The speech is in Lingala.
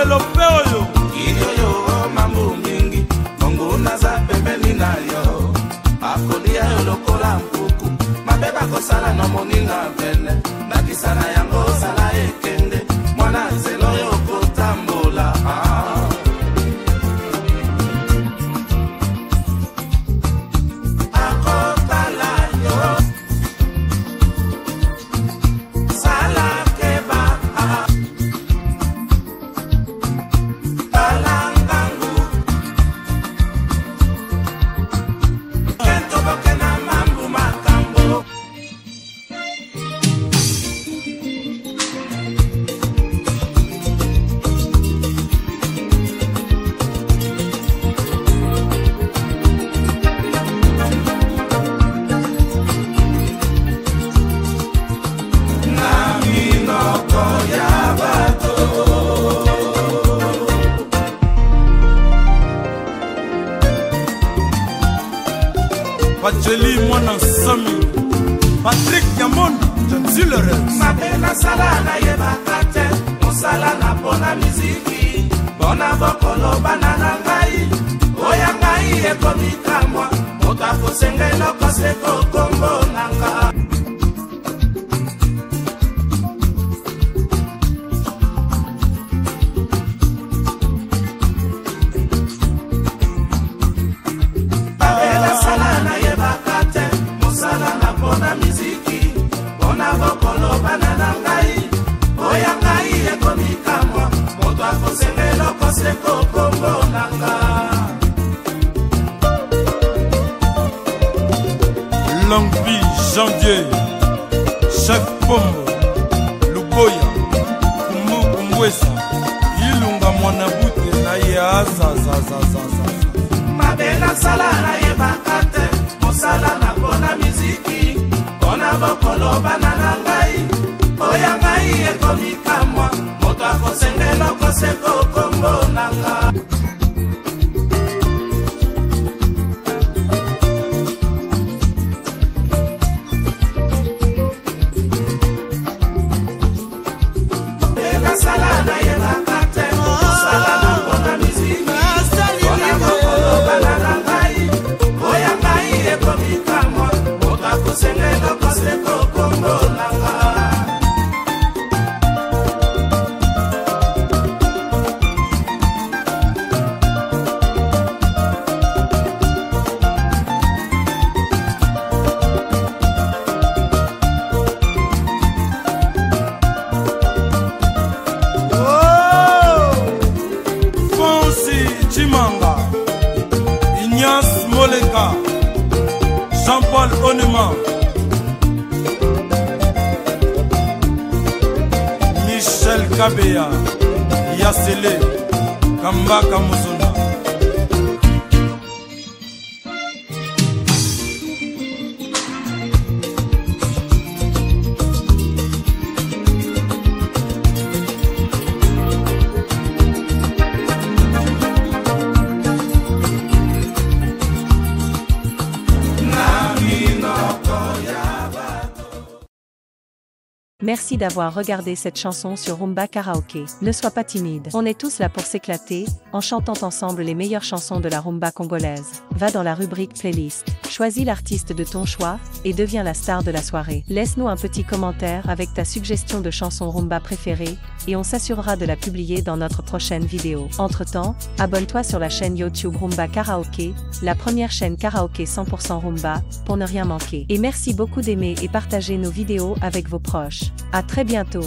lelo pe oyo Iyoyo mambo mingi Mungu naza pembeni na yo Akolia yo lokola mpuku Mabeba kosala no moninga vene Nakisana yango sala ekende Mwana nzelo yo kotambola Akotala yo Sala keba Talangangu Kento boke na mambu makambo Pacheli mwana Sami Patrick Yamonda Janzilere Mapena sala na yebaka te Mosala na pona miziki Bona bokolo banana ngai Oya ngai ekomika mwa Motafo sengelo koseko kombo nanga Mapena sala na yebaka te Mosala na pona miziki Bona bokolo banana ngai Oya ngai ekomika mwa Motafo sengelo koseko kombo nanga Langbi Janvier Chef Pombo Luboya Kumbu Kumbwesa Ilunga mwana bute na ye azazazazaza Mabena sala na yebaka te Mosala na pona miziki Bona bokolo banana ngai Oya ngai ekomika mwa Moto akosengelo koseko kombo nanga Mabena sala na yebaka te Mosala na pona miziki Bona bokolo banana ngai Oya ngai ekomika mwa Moto akosengelo koseko kombo nanga Fonsi Chimanga Ignace Moleka Jean-Paul Onema Michel Kabeya Yasele Kambaka Muzuna Merci d'avoir regardé cette chanson sur Rumba Karaoké. Ne sois pas timide. On est tous là pour s'éclater, en chantant ensemble les meilleures chansons de la rumba congolaise. Va dans la rubrique playlist, choisis l'artiste de ton choix, et deviens la star de la soirée. Laisse-nous un petit commentaire avec ta suggestion de chanson rumba préférée, et on s'assurera de la publier dans notre prochaine vidéo. Entre-temps, abonne-toi sur la chaîne YouTube Rumba Karaoké, la première chaîne karaoké 100% rumba, pour ne rien manquer. Et merci beaucoup d'aimer et partager nos vidéos avec vos proches. À très bientôt.